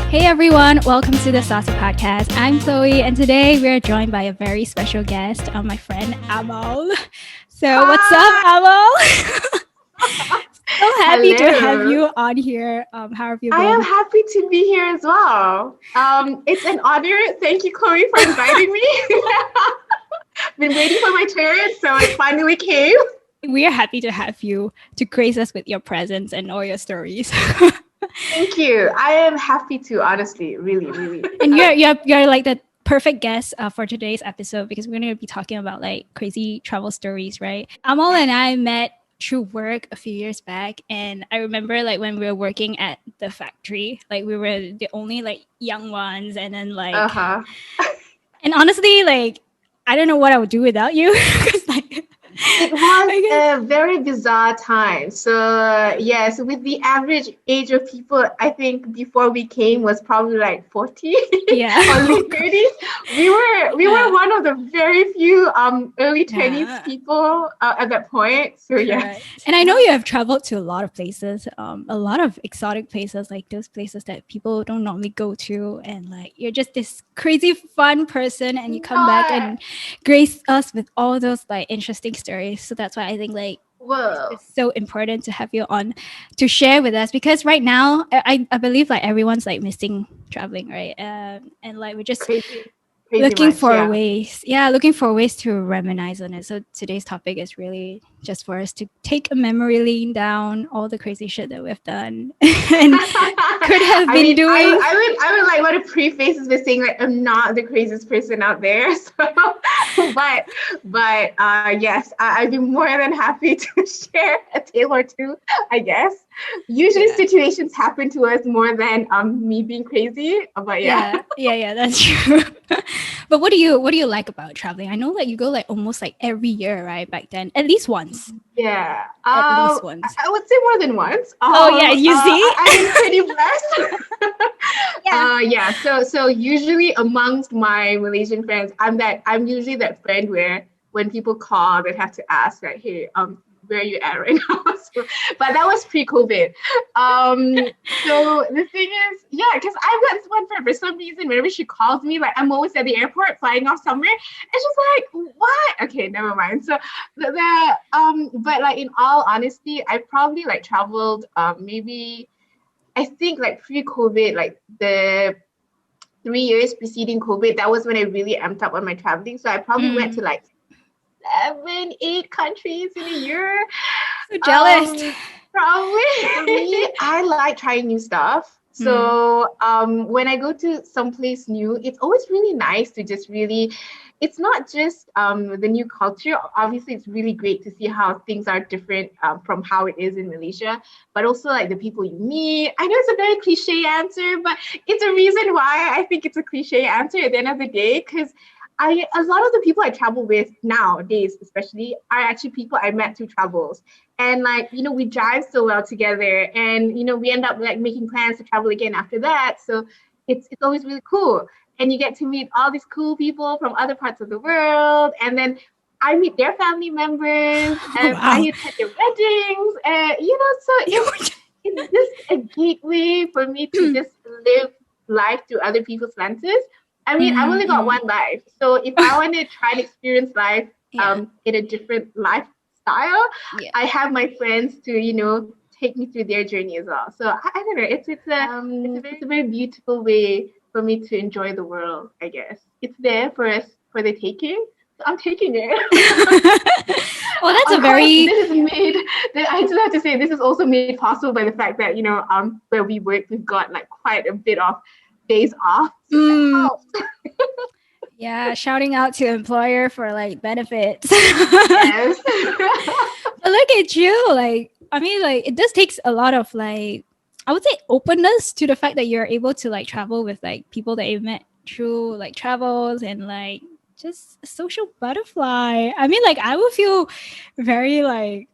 Hey everyone, welcome to the Saucy Podcast. I'm Chloe, and today we're joined by a very special guest, my friend Amal. So, what's up, Amal? So happy to have Hello. you on here. How have you I am been? happy to be here as well. It's an honor. Thank you, Chloe, for inviting me. Been waiting for my turn, so it finally came. We are happy to have you to grace us with your presence and all your stories. Thank you. I am happy to, honestly, really, really. And you're like the perfect guest for today's episode because we're going to be talking about like crazy travel stories, right? Amal and I met through work a few years back, and I remember like when we were working at the factory, like we were the only like young ones, and then like, Uh-huh. and honestly, like I don't know what I would do without you. 'Cause, like, It was I a very bizarre time. So with the average age of people, I think before we came was probably like 40 yeah, or late 30s. We were yeah, one of the very few early 20s yeah. people at that point. So yes. Correct. And I know you have traveled to a lot of places, a lot of exotic places, like those places that people don't normally go to. And like you're just this crazy fun person, and you come back Not and grace us with all those like interesting stories. So that's why I think like well. it's so important to have you on to share with us because right now I believe like everyone's like missing traveling, right? And like we're just Crazy, crazy looking much, for yeah. ways, yeah, looking for ways to reminisce on it. So today's topic is really just for us to take a memory lane down all the crazy shit that we've done and could have I been mean, doing. I would like want to preface this by saying like I'm not the craziest person out there. So, but yes, I'd be more than happy to share a tale or two. I guess usually Yeah, situations happen to us more than me being crazy. But yeah. yeah, that's true. But what do you like about traveling? I know that you go like almost like every year, right? Back then, at least once. Yeah, At least once. I would say more than once. Oh yeah, you see. I've been pretty blessed. Yeah. Yeah. So usually amongst my Malaysian friends, I'm usually that friend where when people call, they have to ask like, hey, where are you at right now? So, but that was pre-COVID. So the thing is, yeah, because I've got this one friend for some reason, whenever she calls me, like I'm always at the airport flying off somewhere, and she's like, what? Okay, never mind. So but like in all honesty, I probably like traveled maybe I think like pre-COVID, like the 3 years preceding COVID, that was when I really amped up on my traveling. So I probably went to Mm, like 7, 8 countries in a year. so jealous. Probably for me, I like trying new stuff. Mm, So when I go to someplace new, it's always really nice to just really, it's not just the new culture. Obviously, it's really great to see how things are different from how it is in Malaysia, but also like the people you meet. I know it's a very cliche answer, but it's a reason why I think it's a cliche answer at the end of the day, because a lot of the people I travel with nowadays, especially, are actually people I met through travels. And like, we drive so well together, and we end up like making plans to travel again after that. So it's always really cool. And you get to meet all these cool people from other parts of the world. And then I meet their family members and I wow. attend their weddings. And so it's just a gateway for me to just live life through other people's lenses. I mean, I've Mm, only got mm. one life. So if I want to try and experience life Yeah, in a different lifestyle, yeah. I have my friends to, take me through their journey as well. So I don't know. It's a very beautiful way for me to enjoy the world, I guess. It's there for us for the taking. So I'm taking it. Well, that's a Of course, very this is made. I just have to say this is also made possible by the fact that where we work, we've got like quite a bit of days off, so that mm, helps. yeah, shouting out to employer for like benefits. Yes. But look at you, like I mean, like it does takes a lot of like I would say openness to the fact that you're able to like travel with like people that you've met through like travels and like just a social butterfly. I mean, like I would feel very like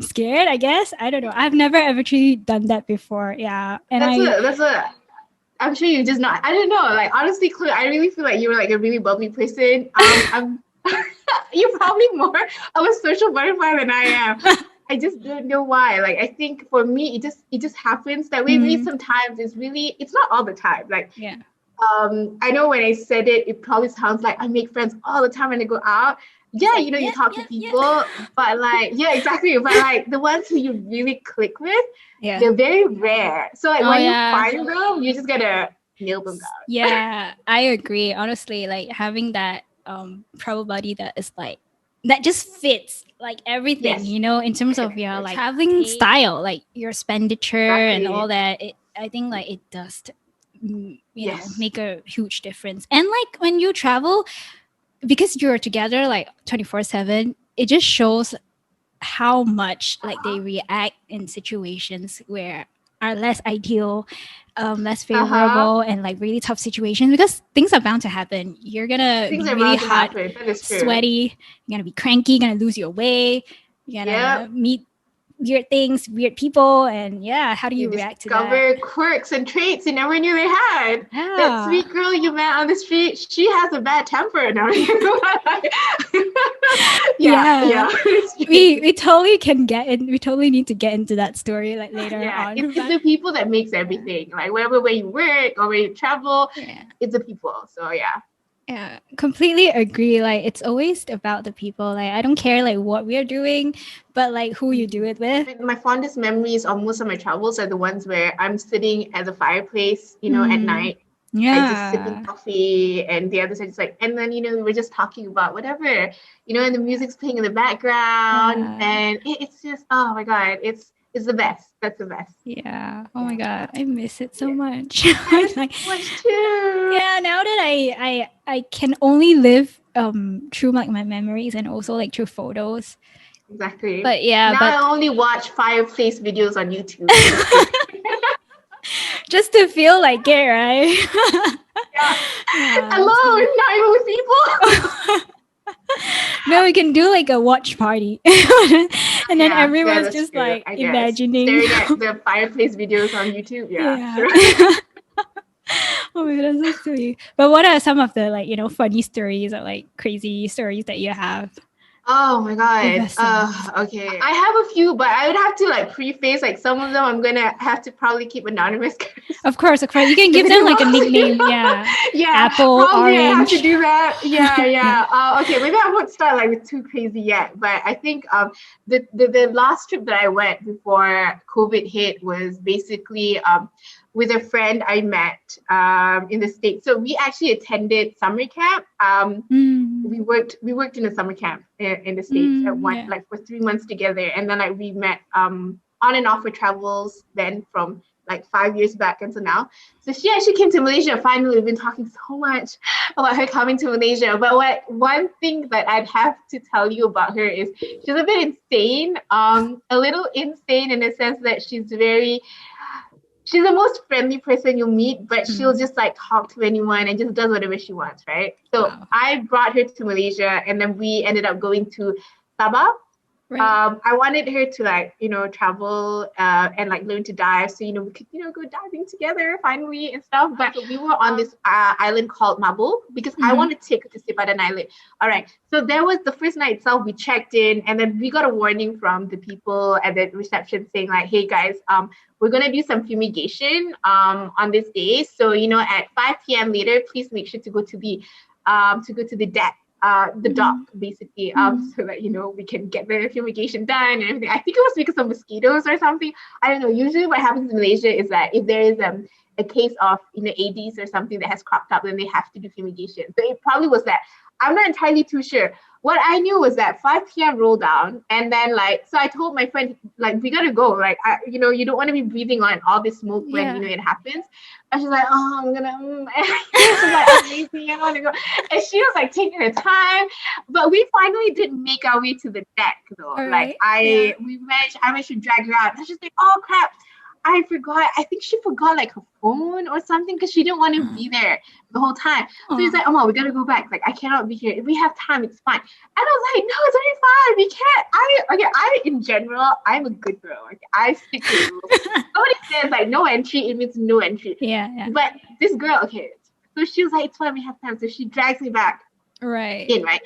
scared, I guess. I don't know. I've never ever actually done that before. Yeah. And that's I a that's a I'm sure you just not. I don't know. Like honestly, Chloe, I really feel like you were like a really bubbly person. I'm you're probably more of a social butterfly than I am. I just don't know why. Like, I think for me, it just happens that way. Maybe sometimes it's not all the time. Like, Yeah. I know when I said it, it probably sounds like I make friends all the time when I go out. Yeah, like, you talk to people, but like, yeah, exactly. But like the ones who you really click with, they're very rare. So like when you find them, you just gotta nail them down. Yeah, I agree. Honestly, like having that travel buddy that is like that just fits like everything, Yes. in terms of your like traveling style, like your expenditure and all that. I think like it does, make a huge difference. And like when you travel, because you're together like 24/7, it just shows how much like they react in situations where are less ideal, less favorable, and like really tough situations, because things are bound to happen. You're gonna be really hot, sweaty, you're gonna be cranky, you're gonna lose your way, you're gonna meet weird things, weird people, and how do you react to that? Discover quirks and traits you never knew they had. That sweet girl you met on the street, she has a bad temper now. We totally can get in. We totally need to get into that story like later on. It's the people that makes everything. Like wherever where you work or where you travel, it's the people. So yeah, completely agree. Like it's always about the people. Like I don't care like what we are doing, but like who you do it with. My fondest memories of most of my travels are the ones where I'm sitting at the fireplace, at night. I just sipping coffee, and the other side is like, and then we were just talking about whatever, and the music's playing in the background, and it's just, oh my god, it's the best. That's the best. Yeah. Oh my god, I miss it so much. I miss it so much too. Yeah. Now that I can only live through like my memories and also like through photos. Exactly. But now I only watch fireplace videos on YouTube. Just to feel like it, right? Hello, not even with people. No, we can do like a watch party, and then everyone's just like imagining staring at the fireplace videos on YouTube. Oh my god, that's so silly. But what are some of the like funny stories or like crazy stories that you have? Oh my god. Okay. I have a few, but I would have to like preface like some of them I'm gonna have to probably keep anonymous. Of course. You can give them like a nickname. Yeah. Apple, probably orange. I have to do that. Okay, maybe I won't start like with too crazy yet, but I think the last trip that I went before COVID hit was basically with a friend I met in the States. So we actually attended summer camp. We worked in a summer camp in the States like for 3 months together, and then like we met on and off for travels then from like 5 years back until now. So she actually came to Malaysia. Finally, we've been talking so much about her coming to Malaysia. But one thing that I'd have to tell you about her is she's a bit insane, a little insane in the sense that she's the most friendly person you'll meet, but she'll just like talk to anyone and just does whatever she wants, right? So I brought her to Malaysia, and then we ended up going to Sabah. Right. I wanted her to like, travel and like learn to dive. So, we could, go diving together finally and stuff. But we were on this island called Mabul because I wanted to take her to Sipadan Island. All right. So there was the first night itself, we checked in, and then we got a warning from the people at the reception saying like, hey guys, we're going to do some fumigation on this day. So, at 5 p.m. later, please make sure to go to the deck. The dock basically, so that we can get the fumigation done and everything. I think it was because of mosquitoes or something. I don't know. Usually, what happens in Malaysia is that if there is a case of Aedes or something that has cropped up, then they have to do fumigation. So it probably was that. I'm not entirely too sure. What I knew was that 5 p.m. rolled down, and then so I told my friend, like, we gotta go. Like, you don't want to be breathing on all this smoke when it happens. And she's like, oh, I'm gonna. She's like, I'm lazy, I want to go. And she was like taking her time, but we finally did make our way to the deck though. Right. Like, I managed to drag her out. And she's like, oh crap, I forgot. I think she forgot like her phone or something because she didn't want to be there the whole time. So he's like, Amal, we gotta go back. Like, I cannot be here. If we have time, it's fine. And I was like, no, it's already fine. We can't. I in general, I'm a good girl. Okay, I stick to the rules. Somebody says like no entry, it means no entry. Yeah. But this girl, okay. So she was like, it's fine, we have time. So she drags me back. Right. In, right.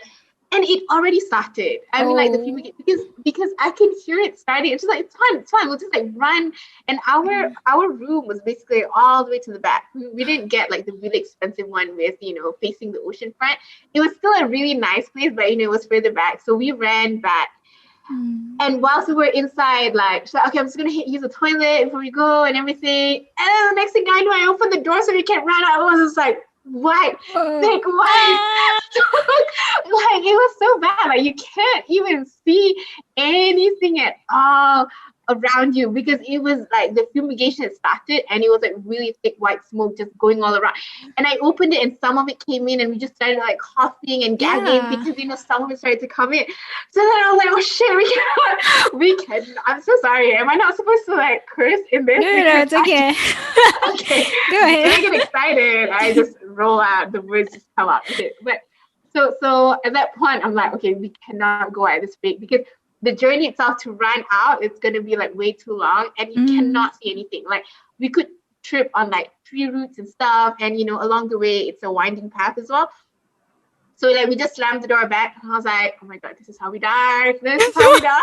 And it already started. I mean, like the fumigate, because I can hear it starting. It's just like it's fine. We'll just like run. And our room was basically all the way to the back. We didn't get like the really expensive one with facing the ocean front. It was still a really nice place, but it was further back. So we ran back. And whilst we were inside, like, she's like, okay, I'm just gonna use the toilet before we go and everything. And then the next thing I know, I opened the door so we can run out. I was just like, what? Like, what? Like, it was so bad. Like, you can't even see anything at all around you because it was like the fumigation had started and it was like really thick white smoke just going all around. And I opened it and some of it came in and we just started like coughing and gagging because some of it started to come in. So then I was like, oh shit, we cannot. I'm so sorry. Am I not supposed to like curse in this? No, it's okay. Okay. Go ahead. When I get excited, I just roll out, the words just come out. Okay. But so at that point I'm like, okay, we cannot go at this rate because the journey itself to run out, it's going to be like way too long and you cannot see anything. Like we could trip on like tree roots and stuff. And, along the way, it's a winding path as well. So like we just slammed the door back and I was like, oh my God, this is how we die. This is how we die.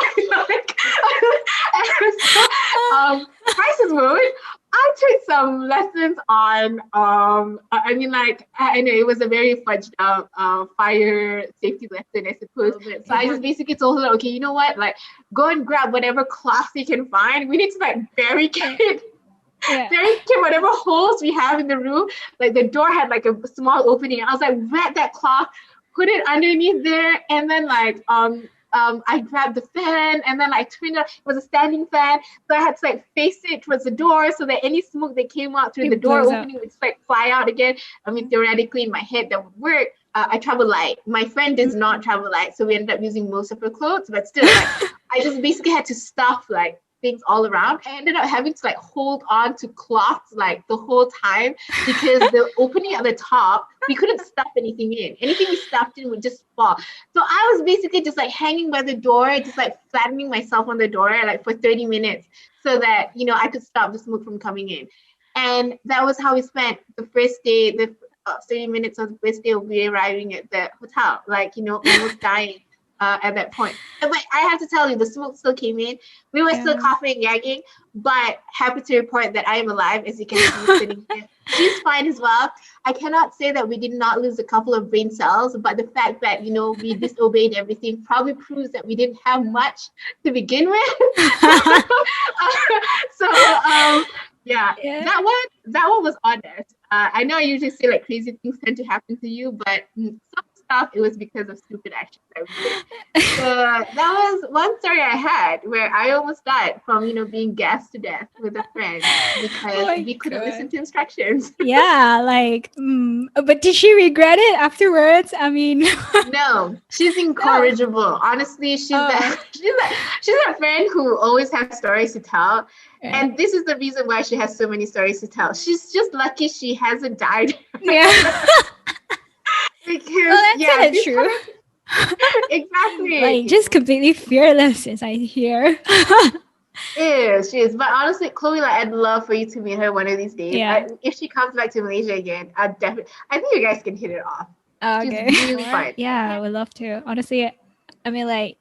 Crisis mode. I took some lessons on, I know it was a very fudged up fire safety lesson, I suppose. So I just basically told her, okay, you know what? Like, go and grab whatever cloth you can find. We need to like barricade whatever holes we have in the room. Like the door had like a small opening. I was like, wet that cloth, put it underneath there, and then like I grabbed the fan and then I turned it. It was a standing fan, so I had to like face it towards the door so that any smoke that came out through the door opening would just like fly out again. I mean, theoretically in my head that would work. I travel light. My friend does not travel light, so we ended up using most of her clothes. But still, like, I just basically had to stuff like things all around. I ended up having to like hold on to cloths like the whole time because the opening at the top, we couldn't stuff anything in. Anything we stuffed in would just fall. So I was basically just like hanging by the door, just like flattening myself on the door like for 30 minutes so that, I could stop the smoke from coming in. And that was how we spent the first day, the 30 minutes of the first day of we arriving at the hotel, like, almost dying. At that point. But I have to tell you, the smoke still came in. We were still coughing and gagging, but happy to report that I am alive, as you can see sitting here. She's fine as well. I cannot say that we did not lose a couple of brain cells, but the fact that, we disobeyed everything probably proves that we didn't have much to begin with. That one was honest. I know I usually say like crazy things tend to happen to you, but some stuff, it was because of stupid actions I did. That was one story I had where I almost died from, being gassed to death with a friend because we couldn't listen to instructions. Yeah, like, but did she regret it afterwards? I mean, no, she's incorrigible. No. Honestly, she's that friend who always has stories to tell. And this is the reason why she has so many stories to tell. She's just lucky she hasn't died. Yeah. Because that's true. Exactly. Like just completely fearless, as I hear. She is. But honestly, Chloe, like I'd love for you to meet her one of these days. Yeah. If she comes back to Malaysia again, I think you guys can hit it off. Okay. She's really fun. Yeah, I would love to. Honestly, I mean, like,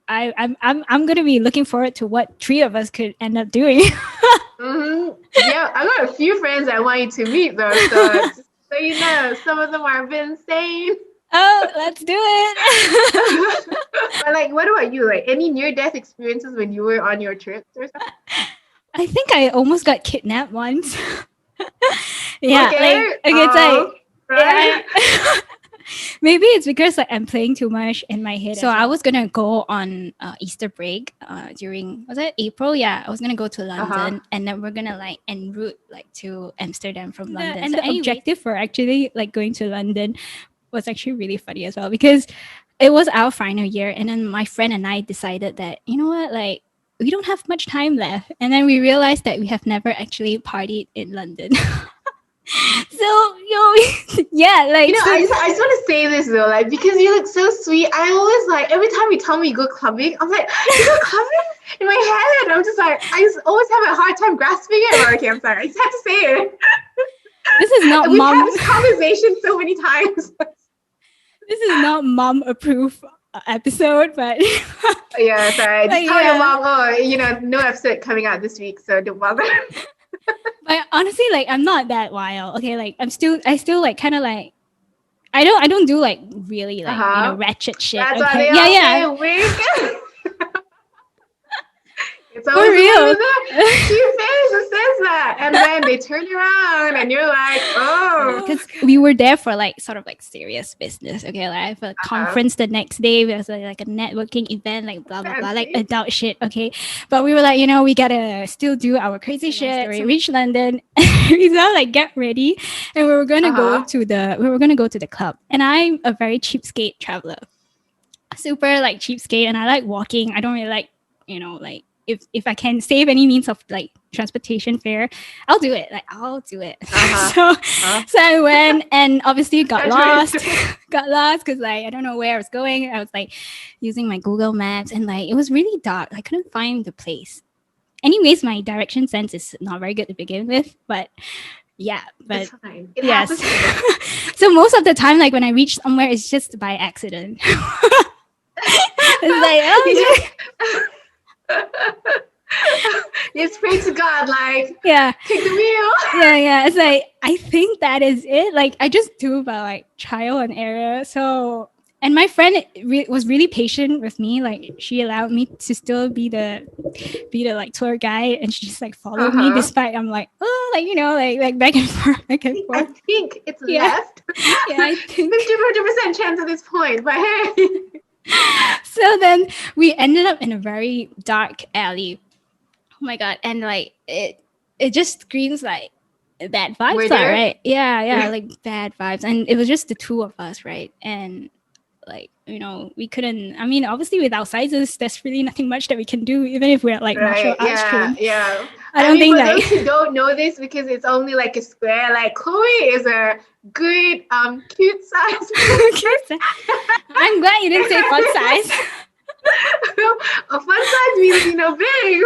I'm gonna be looking forward to what three of us could end up doing. Yeah, I got a few friends I want you to meet though, so. So some of them are a bit insane. Oh, let's do it. But like, what about you? Like, any near-death experiences when you were on your trips or something? I think I almost got kidnapped once. Yeah, okay. It's like, right. Yeah. Maybe it's because like I'm playing too much in my head. So I was gonna go on Easter break during, was it April? Yeah, I was gonna go to London and then we're gonna like en route like to Amsterdam from London. And so the objective for actually like going to London was actually really funny as well because it was our final year and then my friend and I decided that, you know what, like we don't have much time left, and then we realized that we have never actually partied in London. So, yeah, like... I just want to say this, though, like, because you look so sweet. I always, like, every time you tell me you go clubbing, I'm like, you go clubbing? In my head, I'm just like, I just always have a hard time grasping it. Okay, I'm sorry. I just have to say it. This is not We've had this conversation so many times. This is not mom approved episode, but Yeah, sorry. but Just tell your yeah. mom, oh, no episode coming out this week, so don't bother. But honestly, like I'm not that wild. Okay, like I still like kind of like I don't do like really like ratchet shit. That's why Okay, they yeah, all yeah. say wink. It's For always the one real. with the cute face that says that. And then they turn around and you're like, oh. Because we were there for like sort of like serious business. Okay, like I have a conference the next day. It was like a networking event, like blah blah blah, like adult shit. Okay, but we were like, we gotta still do our crazy shit. So we reached London. We all like get ready, and we were gonna go to the club. And I'm a very cheapskate traveler, super like cheapskate, and I like walking. I don't really like like if I can save any means of like transportation fare, I'll do it. Like I'll do it. So I went and obviously got lost because like I don't know where I was going. I was like using my Google Maps and like it was really dark. I couldn't find the place. Anyways, my direction sense is not very good to begin with, but yeah, but it's fine. It yes. happens. So most of the time, like when I reach somewhere, it's just by accident. It's like, Just pray to God, like, yeah, take the wheel. Yeah. It's like I think that is it. Like I just do about like trial and error. So, and my friend was really patient with me. Like she allowed me to still be the like tour guide, and she just like followed me despite I'm like, oh, like like back and forth. I think it's left. Yeah, I think 50% chance at this point, but hey. So then we ended up in a very dark alley. Oh my god! And like it just screams like bad vibes, right? Yeah, like bad vibes. And it was just the two of us, right? And like we couldn't. I mean, obviously with outsiders, there's really nothing much that we can do, even if we're like martial arts trained. Yeah. I mean, for those who don't know this, because it's only like a square. Like Chloe is a good cute size. I'm glad you didn't say fun size. A fun size means big.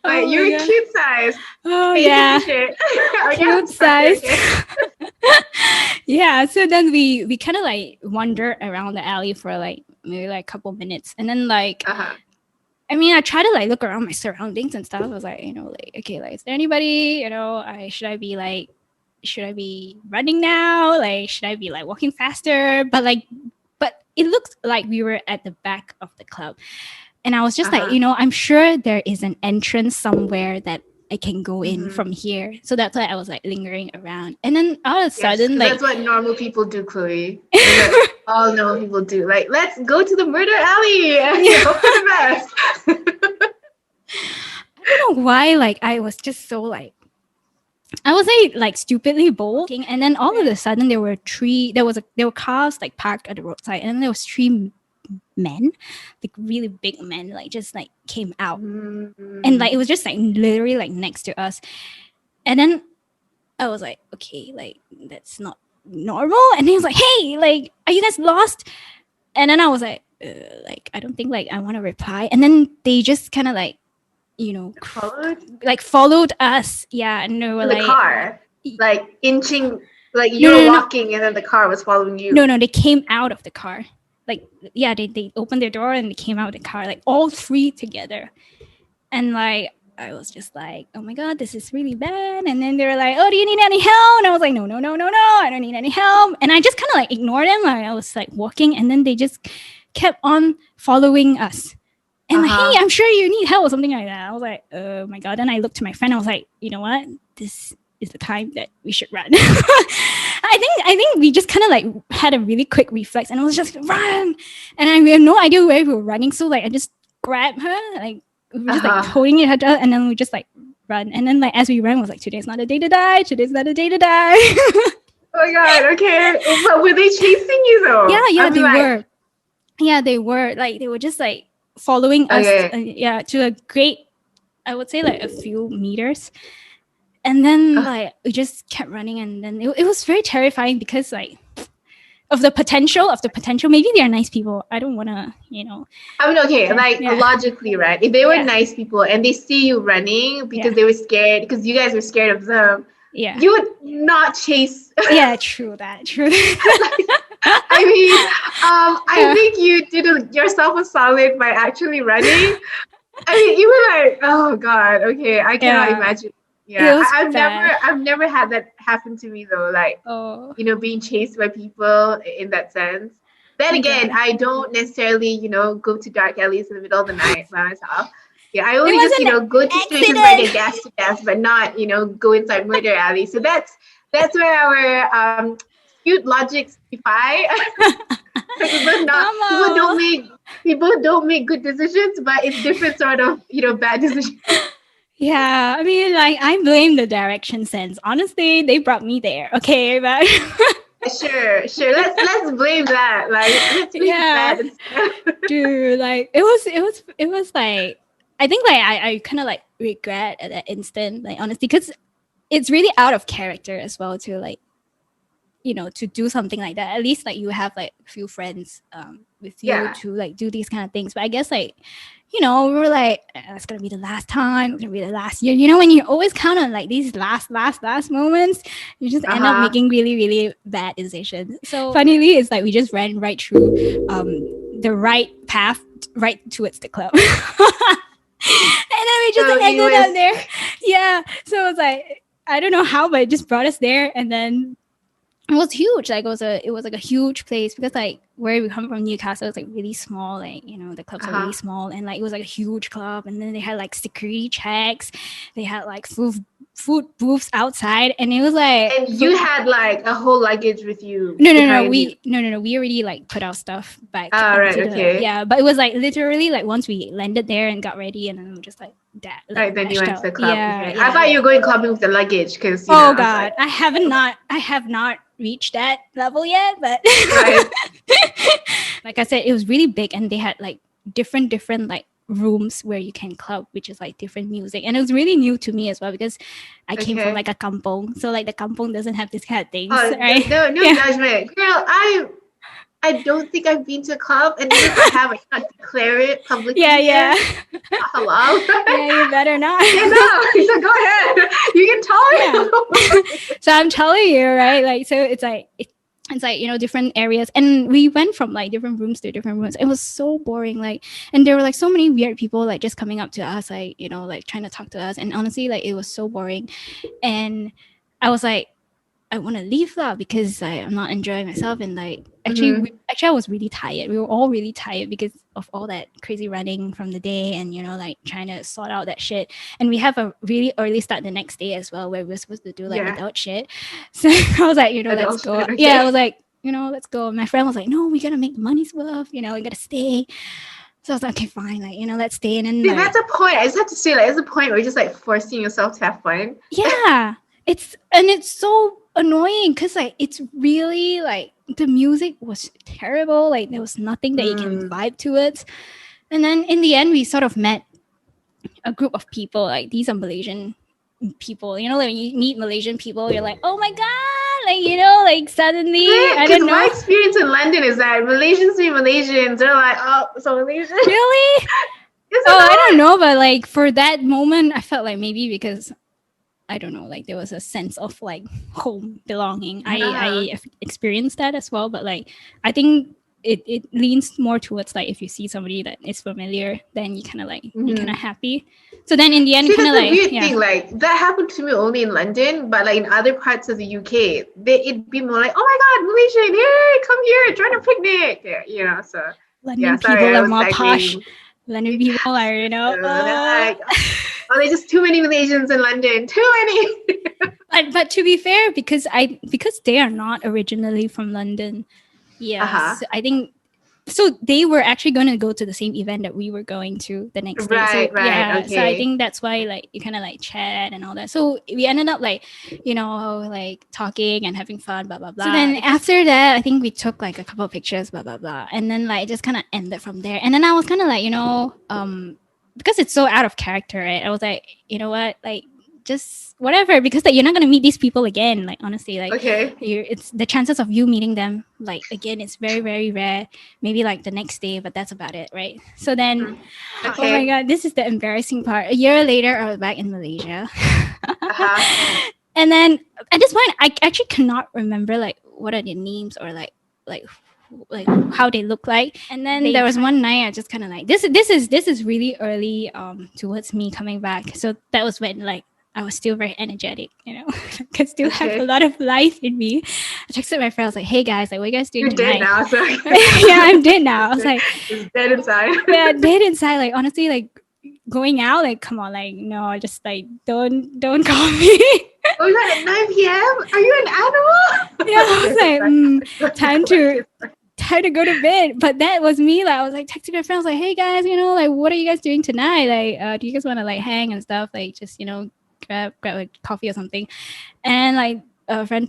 But you're a cute size. Oh yeah, cute size. Yeah. So then we kind of like wander around the alley for like maybe like a couple minutes, and then like. I mean, I try to like look around my surroundings and stuff. I was like, like, okay, like, is there anybody? Should I be running now? Like, should I be like walking faster? But it looks like we were at the back of the club, and I was just like, I'm sure there is an entrance somewhere that I can go in from here. So that's why I was like lingering around, and then all of a sudden, like that's what normal people do, Chloe. All normal people do. Like, let's go to the murder alley and hope for the best. I don't know why. Like, I was just so like, I was like stupidly bold, and then all of a sudden there were cars like parked at the roadside, and then there was three men, like really big men, like just like came out, and like it was just like literally like next to us, and then I was like, okay, like that's not normal. And he was like, hey, like, are you guys lost? And then I was like I don't think like I want to reply. And then they just kind of like followed us. Yeah, and they were in like the car, like inching, like you were walking, and then the car was following you. No, they came out of the car. Like, yeah, they opened their door and they came out of the car, like all three together. And like I was just like, oh my god, this is really bad. And then they were like, oh, do you need any help? And I was like, no, I don't need any help. And I just kind of like ignored them. Like I was like walking, and then they just kept on following us. And like, hey, I'm sure you need help or something like that. I was like, oh my god. Then I looked to my friend. I was like, you know what? This is the time that we should run. I think we just kind of like had a really quick reflex, and it was just run. And we had no idea where we were running. So like I just grabbed her, like we were just like holding each other, and then we just like run. And then like as we ran, was like, today's not a day to die. Today's not a day to die. Oh my god. Okay, but were they chasing you though? Yeah, they were. Yeah, they were. Like they were just like following us. To a great, I would say like a few meters. And then like we just kept running, and then it was very terrifying because like of the potential. Maybe they are nice people. I don't want to, I mean, okay, logically, right? If they were nice people and they see you running because they were scared, because you guys were scared of them, Yeah. You would not chase. Yeah, true that. True that. I mean, I Yeah. think you did yourself a solid by actually running. I mean, you were like, oh God, okay, I cannot Yeah. imagine. It Yeah, was bad. I've never had that happen to me though. Like, Oh being chased by people in that sense. Then my again, god. I don't necessarily, go to dark alleys in the middle of the night by myself. Yeah, I It only just, was an go to situations where I get accident. gassed to death, but not, go inside murder alley. So that's where our skewed logics defy. Amal. People don't make good decisions, but it's different sort of, bad decisions. Yeah, I mean, like, I blame the direction sense. Honestly, they brought me there. Okay, but Sure, sure. Let's blame that. Like, let's make it yeah, bad instead. dude, like, it was like, I think like I kind of like regret at that instant, like honestly, because it's really out of character as well to like, to do something like that. At least like you have like a few friends with you Yeah. to like do these kind of things. But I guess like, we were like, it's gonna be the last time, it's gonna be the last year. When you always count on like these last moments, you just end up Uh-huh. making really, really bad decisions. So funnily, it's like we just ran right through the right path right towards the club. And then we just So it ended up was there. Yeah. So it was like, I don't know how, but it just brought us there. And then it was huge. Like it was like a huge place because like where we come from, Newcastle, it's like really small. Like the clubs are really uh-huh. small, and like it was like a huge club. And then they had like security checks. They had like food booths outside, and it was like And you had like a whole luggage with you no. behind you. We already like put our stuff back All right, onto the okay. yeah. But it was like literally like once we landed there and got ready, and then we just like that like Right, then you dashed went to out. the club. Yeah, Okay. I yeah, thought you yeah. were going clubbing with the luggage because, Oh I was like, God, I have not reached that level yet, but right. like I said, it was really big, and they had like different like rooms where you can club, which is like different music, and it was really new to me as well because I came from Okay. like a kampong, so like the kampong doesn't have this kind of things, Oh, right? no Yeah, judgment. Girl, I don't think I've been to a club, and even if I have, I can't declare it publicly yeah, here. yeah, Not halal, yeah. right? You better not. Yeah, no. So go ahead. You can Yeah. tell me. So I'm telling you, right? Like, so it's like it's like different areas, and we went from like different rooms to different rooms. It was so boring, like, and there were like so many weird people like just coming up to us, like like trying to talk to us, and honestly, like it was so boring, and I was like, I want to leave lah because I'm not enjoying myself. And like Mm-hmm. actually I was really tired. We were all really tired because of all that crazy running from the day, and like trying to sort out that shit. And we have a really early start the next day as well, where we're supposed to do like Yeah. adult shit. So I was like, let's Adult go. shit, Yeah, I okay. was like, let's go. My friend was like, no, we gotta make the money's worth. We gotta stay. So I was like, okay, fine. Like let's stay. And then See, like that's a point. I just have to say, like, it's a point where you're just like forcing yourself to have fun. yeah, it's so annoying because like it's really like the music was terrible, like there was nothing that you can Mm. vibe to it. And then in the end we sort of met a group of people, like these are Malaysian people, like when you meet Malaysian people you're like, oh my god, like like suddenly I Because don't my know. experience in London is that Malaysians meet Malaysians. They're like, oh, so Malaysian. Really? Is it Oh, I don't not? know, but like for that moment I felt like maybe because I don't know, like there was a sense of like home belonging. Uh-huh. I experienced that as well, but like I think it leans more towards like if you see somebody that is familiar, then you kind of Mm-hmm. happy. So then in the end, See, kind of that's a like weird yeah, thing. Like that happened to me only in London, but like in other parts of the UK, it'd be more like, "Oh my God, Malaysian! Hey, come here, join a picnic!" Yeah, So yeah, London sorry, people I are was more posh. digressing. London people are They're like, oh, there's just too many Malaysians in London. Too many. but to be fair, because they are not originally from London, Uh-huh. yes, I think so they were actually going to go to the same event that we were going to the next day. So Right. yeah, so I Okay. think that's why like you kind of like chat and all that. So we ended up like like talking and having fun, blah blah blah. So then after that I think we took like a couple of pictures, blah blah blah, and then like it just kind of ended from there. And then I was kind of like because it's so out of character, right? I was like, you know what, like just whatever, because like you're not gonna meet these people again, like honestly, like Okay. it's the chances of you meeting them like again, it's very very rare. Maybe like the next day, but that's about it, right? So then oh my Okay. god, this is the embarrassing part. A year later I was back in Malaysia. Uh-huh. And then at this point, I actually cannot remember like what are their names or like like how they look like. And then there was one night I just kind of like this is really early towards me coming back. So that was when like I was still very energetic, you know. I could still have a lot of life in me. I texted my friend, I was like, hey guys, like what are you guys doing You're tonight? dead now, so Yeah, I'm dead now. I was like, it's dead inside. yeah, dead inside. Like honestly, like going out, like come on, like no, just like don't call me. Oh my god, at 9 p.m. Are you an animal? Yeah, I was like, time to go to bed. But that was me. Like I was like texting my friends, like, hey guys, you know, like what are you guys doing tonight? Like, do you guys want to like hang and stuff? Like just, you know, grab like coffee or something. And like a friend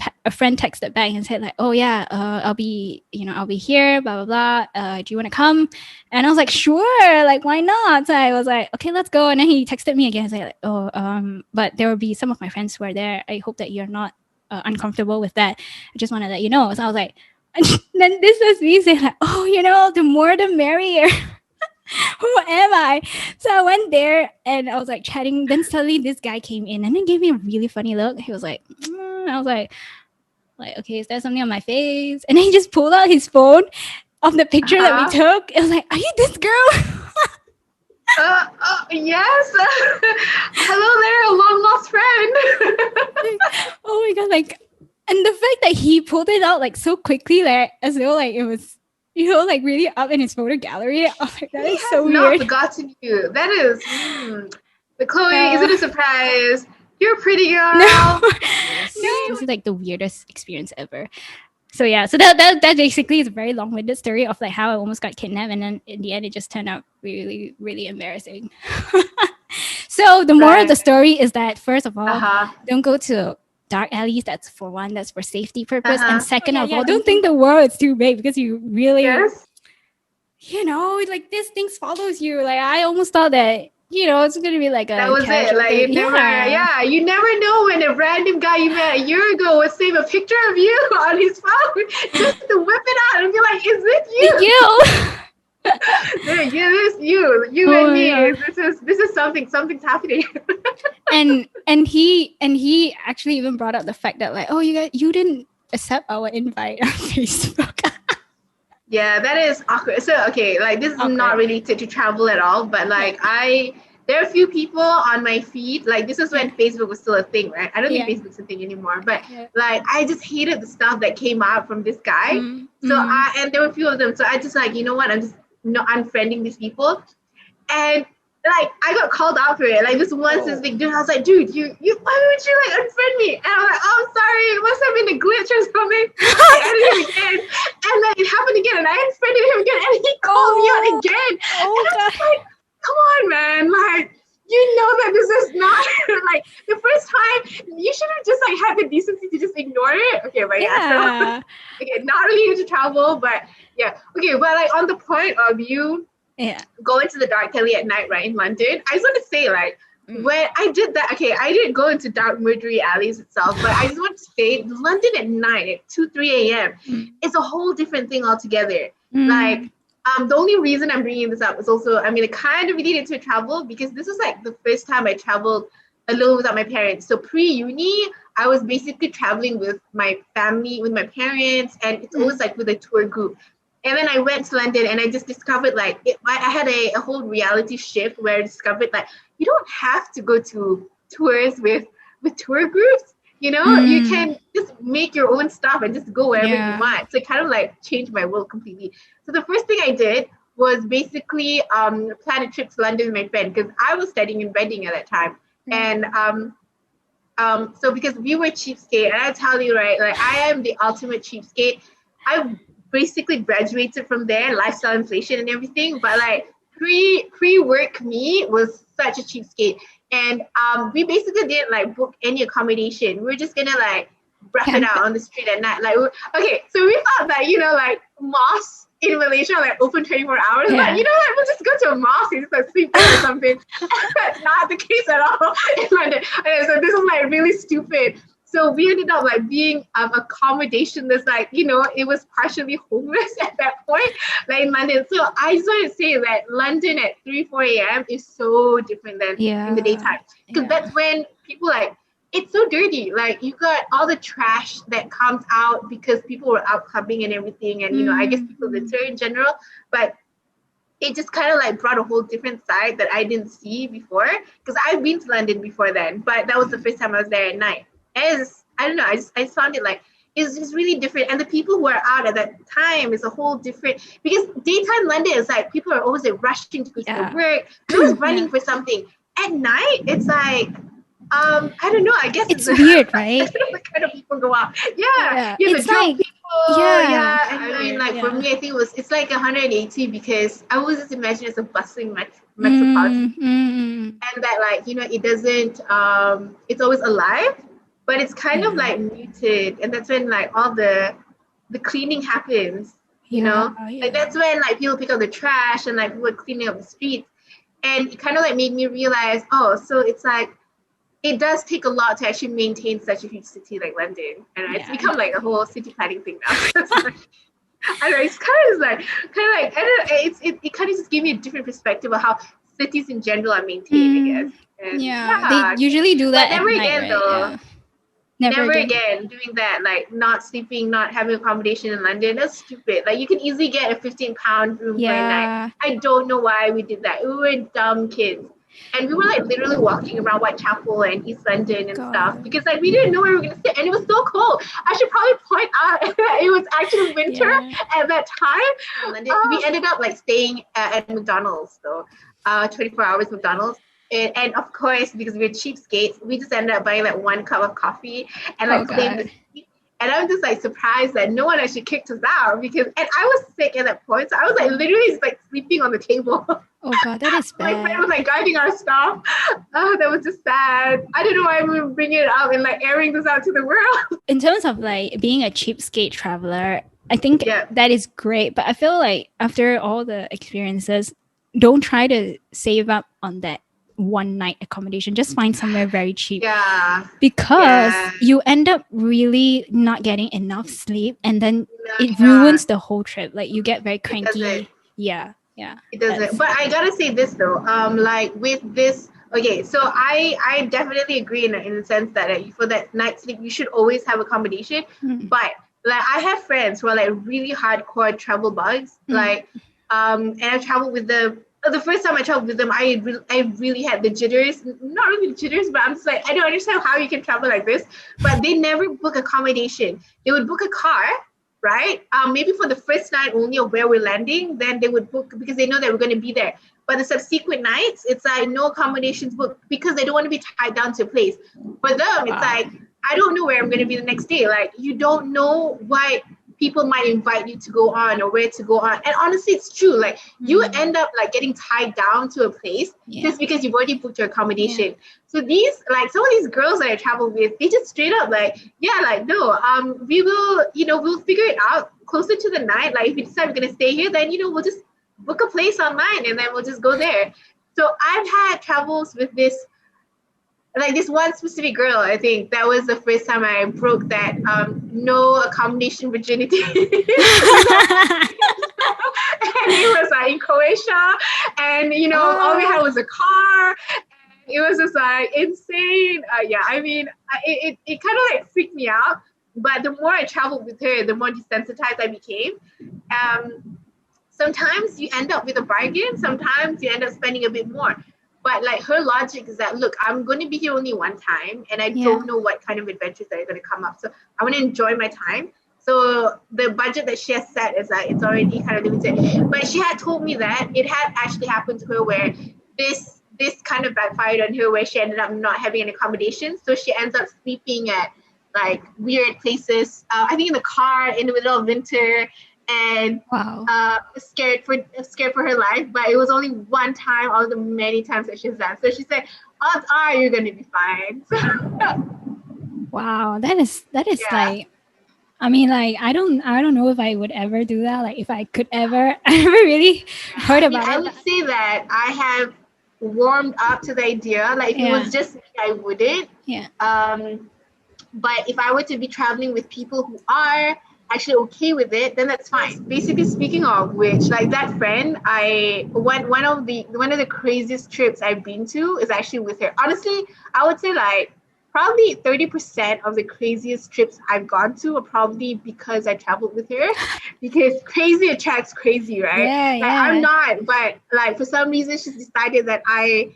texted back and said like, oh yeah, I'll be here, blah blah blah. Do you want to come? And I was like, sure, like why not? So I was like, okay, let's go. And then he texted me again and said like, oh but there will be some of my friends who are there. I hope that you're not uncomfortable with that. I just want to let you know. So I was like, and then this was me saying like, oh, you know, the more the merrier. Who am I? So I went there and I was like chatting. Then suddenly this guy came in and then gave me a really funny look. He was like, I was like, okay, is there something on my face? And then he just pulled out his phone of the picture that we took. It was like, are you this girl? Yes. Hello there, long lost friend. Oh my god, like, and the fact that he pulled it out like so quickly, like as though like it was, you know, like really up in his photo gallery. Oh my god, that's so weird. Not forgotten you. That is, but Chloe, is it a surprise? You're a pretty girl. No. This is like the weirdest experience ever. So yeah, so that basically is a very long-winded story of like how I almost got kidnapped, and then in the end it just turned out really, really embarrassing. So the moral of the story is that first of all, don't go to dark alleys. That's for one. That's for safety purpose. And second of all, don't think the world is too big, because you really, you know, like these things follows you. Like I almost thought that, you know, it's gonna be like a that was it. Like you never, you never know when a random guy you met a year ago would save a picture of you on his phone just to whip it out and be like, "Is it you?" Yeah, this you and me. This is something's happening. and he actually even brought up the fact that like, oh, you didn't accept our invite on Facebook. Yeah, that is awkward. So, okay, like this is not related to travel at all, but like there are a few people on my feed, like this is when Facebook was still a thing, right? I don't think Facebook's a thing anymore, but like I just hated the stuff that came out from this guy. And there were a few of them. So I just like, you know what? I'm just unfriending these people. And like I got called out for it. Like this big dude, I was like, dude, you why would you like unfriend me? And I'm like, oh, sorry, it must have been a glitch or something. I added him again, and then it happened again, and I unfriended him again, and he called me out again. And I'm just like, come on, man, like you know that this is not like the first time. You should have just like had the decency to just ignore it. Okay, but so, okay, not really into travel, but yeah, okay, but like on the point of you. Yeah, go into the dark alley at night, right, in London. I just want to say, like, when I did that, okay, I didn't go into dark, murdery alleys itself, but I just want to say, London at night, at 2, 3 a.m., it's a whole different thing altogether. Like, the only reason I'm bringing this up is also, I mean, it kind of related to travel, because this was, like, the first time I traveled alone without my parents. So pre-uni, I was basically traveling with my family, with my parents, and it's always, like, with a tour group. And then I went to London and I just discovered like I had a whole reality shift where I discovered like you don't have to go to tours with tour groups, you know, you can just make your own stuff and just go wherever you want. So it kind of like changed my world completely. So the first thing I did was basically plan a trip to London with my friend, because I was studying in Reading at that time. And so because we were cheapskate, and I tell you, right, like I am the ultimate cheapskate. I basically graduated from there, lifestyle inflation and everything, but like pre-work me was such a cheapskate. And we basically didn't like book any accommodation. We were just gonna like rough it out on the street at night. Like, okay, so we thought that, you know, like mosques in Malaysia are like open 24 hours. But you know what, we'll just go to a mosque and just like sleep there or something. That's not the case at all in London. Okay, so this was like really stupid. So we ended up like being accommodation that's like, you know, it was partially homeless at that point, like in London. So I just want to say that London at 3, 4 a.m. is so different than in the daytime. Because that's when people like it's so dirty. Like you got all the trash that comes out because people were out clubbing and everything, and I guess people litter in general. But it just kind of like brought a whole different side that I didn't see before, because I've been to London before then, but that was the first time I was there at night. I don't know, I just found it like it's really different, and the people who are out at that time is a whole different, because daytime London is like people are always like rushing to go to their work, they're always running for something. At night, it's like I don't know. I guess it's weird, right? the kind of people go out. Yeah, it's the drunk like people. yeah. I mean, like for me, I think it's like 180, because I always just imagine it's a bustling metropolitan, and that like it doesn't. It's always alive, but it's kind of like muted, and that's when like all the cleaning happens. Like that's when like people pick up the trash and like people are cleaning up the streets, and it kind of like made me realize, so it's like. It does take a lot to actually maintain such a huge city like London, and it's become like a whole city planning thing now. I don't know. It's kind of like I don't know. It kind of just gave me a different perspective of how cities in general are maintained, I guess. And they usually do that. But never at night, again, right? though. Never again doing that, like not sleeping, not having accommodation in London. That's stupid. Like you can easily get a 15-pound room for a night. I don't know why we did that. We were dumb kids. And we were like literally walking around Whitechapel and East London and stuff, because like we didn't know where we were gonna sit, and it was so cold. I should probably point out that it was actually winter at that time. We ended up like staying at McDonald's, though, 24 hours McDonald's. And of course, because we're cheapskates, we just ended up buying like one cup of coffee and like playing the seat. And I'm just like surprised that no one actually kicked us out, and I was sick at that point. So I was like literally just like sleeping on the table. Oh God, that is bad. My friend was like guiding our stuff. Oh, that was just sad. I don't know why we were bringing it up and like airing this out to the world. In terms of like being a cheapskate traveler, I think that is great. But I feel like after all the experiences, don't try to save up on that one night accommodation. Just find somewhere very cheap. Because you end up really not getting enough sleep, and then it ruins the whole trip. Like you get very cranky. It doesn't. But I gotta say this though, like with this, okay, so I definitely agree in the sense that for that night sleep you should always have accommodation. But like I have friends who are like really hardcore travel bugs, like and I traveled with them. The first time I traveled with them, I really had the jitters. Not really the jitters, but I'm just like, I don't understand how you can travel like this. But they never book accommodation. They would book a car, right? Maybe for the first night only of where we're landing, then they would book because they know that we're going to be there. But the subsequent nights, it's like no accommodations booked because they don't want to be tied down to a place. For them, it's like, I don't know where I'm going to be the next day. Like, you don't know what people might invite you to go on or where to go on. And honestly, it's true. Like, you end up like getting tied down to a place just because you've already booked your accommodation. So these, like some of these girls that I travel with, they just straight up like, no, we will, we'll figure it out closer to the night. Like if we decide we're going to stay here, then, we'll just book a place online and then we'll just go there. So I've had travels with this one specific girl. I think that was the first time I broke that no accommodation virginity. And it was like in Croatia, and all we had was a car. It was just like insane. I mean, it kind of like freaked me out. But the more I traveled with her, the more desensitized I became. Sometimes you end up with a bargain. Sometimes you end up spending a bit more. But like her logic is that, look, I'm going to be here only one time, and I don't know what kind of adventures that are going to come up. So I want to enjoy my time. So the budget that she has set is that it's already kind of limited. But she had told me that it had actually happened to her where this kind of backfired on her, where she ended up not having an accommodation. So she ends up sleeping at like weird places. I think in the car in the middle of winter. And scared for her life, but it was only one time out of the many times that she's done. So she said, "Odds are you're gonna be fine." Wow, that is like, I mean, like I don't know if I would ever do that. Like if I could ever, I never really heard about it. I would say that I have warmed up to the idea. Like if it was just me, I wouldn't. But if I were to be traveling with people who are actually okay with it, then that's fine. Basically, speaking of which, like that friend, one of the craziest trips I've been to is actually with her. Honestly, I would say like probably 30% of the craziest trips I've gone to are probably because I traveled with her. Because crazy attracts crazy, right? Yeah, Like I'm yeah. not, but like for some reason she's decided that I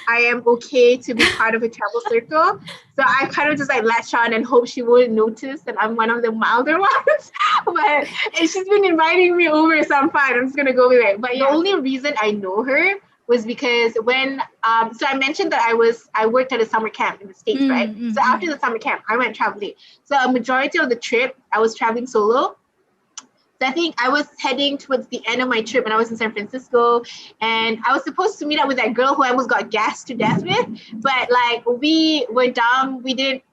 am okay to be part of a travel circle. So I kind of just like latch on and hope she wouldn't notice that I'm one of the milder ones. But and she's been inviting me over, so I'm fine. I'm just gonna go with it. But the only reason I know her was because when so I mentioned that I worked at a summer camp in the States, right? So after the summer camp, I went traveling. So a majority of the trip I was traveling solo. So I think I was heading towards the end of my trip when I was in San Francisco, and I was supposed to meet up with that girl who I almost got gassed to death with, but like we were dumb. We didn't.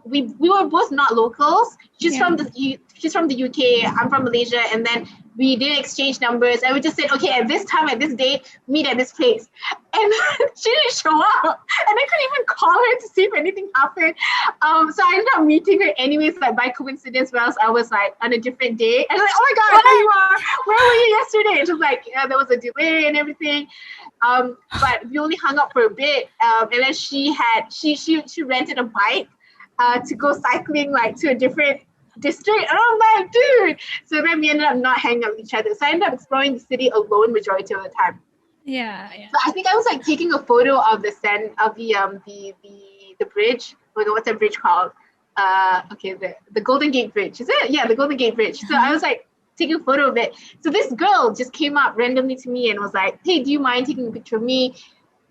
We were both not locals. She's from the UK. I'm from Malaysia, and then we didn't exchange numbers. And we just said, okay, at this time, at this date, meet at this place. And she didn't show up, and I couldn't even call her to see if anything happened. So I ended up meeting her anyways, like by coincidence, whereas I was like on a different day. And I was like, oh my God, here you are. Where were you yesterday? And she was like, yeah, there was a delay and everything. But we only hung up for a bit. And then she rented a bike to go cycling like to a different district. And I'm like, dude. So then we ended up not hanging out with each other. So I ended up exploring the city alone majority of the time. Yeah. So I think I was like taking a photo of the bridge. What's that bridge called? The Golden Gate Bridge. Is it? Yeah, the Golden Gate Bridge. So I was like taking a photo of it. So this girl just came up randomly to me and was like, hey, do you mind taking a picture of me?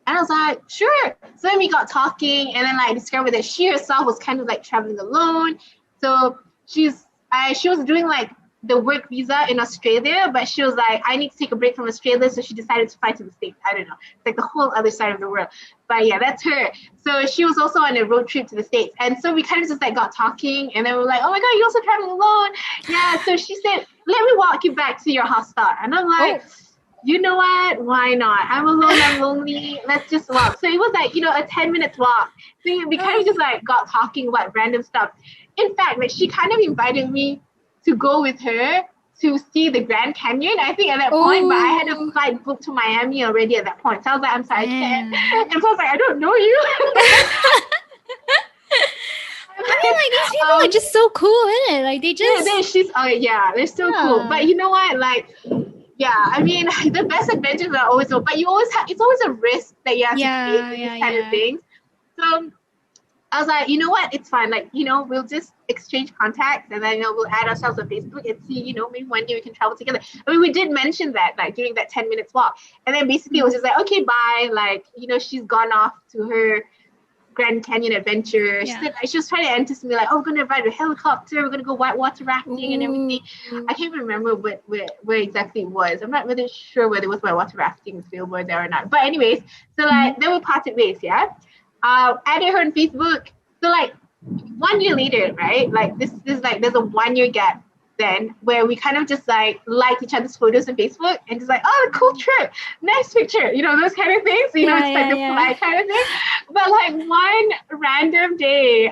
And I was like, sure. So then we got talking, and then like discovered that she herself was kind of like traveling alone. So she was doing like the work visa in Australia, but she was like, I need to take a break from Australia, so she decided to fly to the States. I don't know. It's like the whole other side of the world. But yeah, that's her. So she was also on a road trip to the States. And so we kind of just like got talking, and then we were like, oh my God, you're also traveling alone? Yeah. So she said, let me walk you back to your hostel. And I'm like, you know what? Why not? I'm alone. I'm lonely. Let's just walk. So it was like, a 10 minutes walk. So we kind of just like got talking about random stuff. In fact, like she kind of invited me to go with her to see the Grand Canyon, I think at that point, but I had a flight booked to Miami already at that point. So I was like, I'm sorry, I can't. And so I was like, I don't know you. I mean, like these people are just so cool, isn't it? Like they just they're so cool. But you know what? Like, yeah, I mean, the best adventures are always but you always it's always a risk that you have to take with these kind of things. So I was like, you know what? It's fine. Like, we'll just exchange contacts, and then we'll add ourselves on Facebook and see, maybe one day we can travel together. I mean, we did mention that, like during that 10 minutes walk, and then basically it was just like, okay, bye. Like, she's gone off to her Grand Canyon adventure. She said she was trying to enter me like, oh, we're gonna ride a helicopter, we're gonna go whitewater rafting and everything. I can't remember where exactly it was. I'm not really sure whether it was whitewater rafting available there or not. But anyways, so like then we parted ways, added her on Facebook. So like 1 year later, right? Like this is like there's a 1 year gap then where we kind of just like liked each other's photos on Facebook and just like, oh, cool trip, nice picture, those kind of things. It's like the polite kind of thing. But like one random day,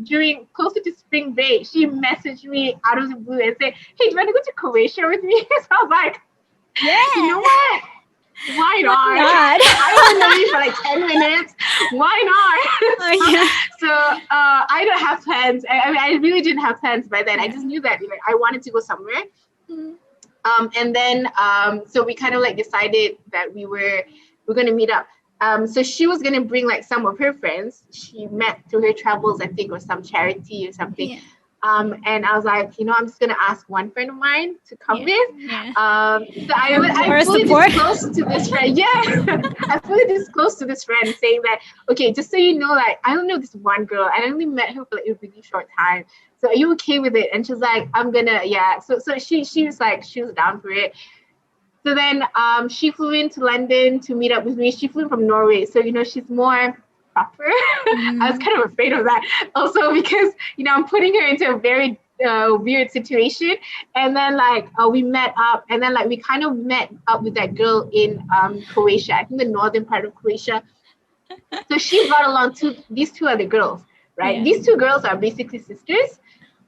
during closer to spring break, she messaged me out of the blue and said, hey, do you want to go to Croatia with me? So I was like, you know what? Why not? I only know you for like 10 minutes. Why not? So I don't have plans. I mean, I really didn't have plans by then. I just knew that I wanted to go somewhere. And then so we kind of like decided that we're going to meet up. So she was going to bring like some of her friends. She met through her travels, I think, or some charity or something. Yeah. And I was like, I'm just gonna ask one friend of mine to come with. Yeah. So I fully disclosed to this friend. Yeah, I fully disclosed to this friend saying that, okay, just so you know, like I don't know this one girl, and I only met her for like a really short time. So are you okay with it? And she's like, I'm gonna, yeah. So she was like, she was down for it. So then she flew into London to meet up with me. She flew from Norway, so she's more proper. I was kind of afraid of that also because I'm putting her into a very weird situation. And then like we met up, and then like we kind of met up with that girl in Croatia, I think the northern part of Croatia. So she brought along these two other girls, right? These two girls are basically sisters.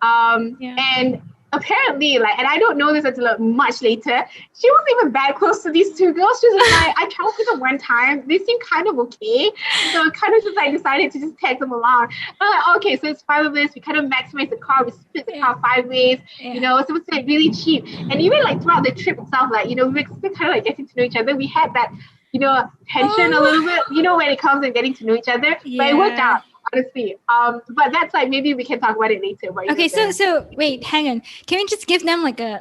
And apparently, like, and I don't know this until much later, she wasn't even that close to these two girls. She was just like, I traveled with them one time. They seemed kind of okay. So I kind of just like decided to just tag them along. I'm like, okay, so it's 5 of us. We kind of maximize the car. We split the car 5 ways. You know, so it's like really cheap. And even like throughout the trip itself, like, you know, we were still kind of like getting to know each other. We had that, you know, tension a little bit, you know, when it comes to getting to know each other. But it worked out. Honestly, but that's like maybe we can talk about it later. But, okay, so wait, hang on. Can we just give them like a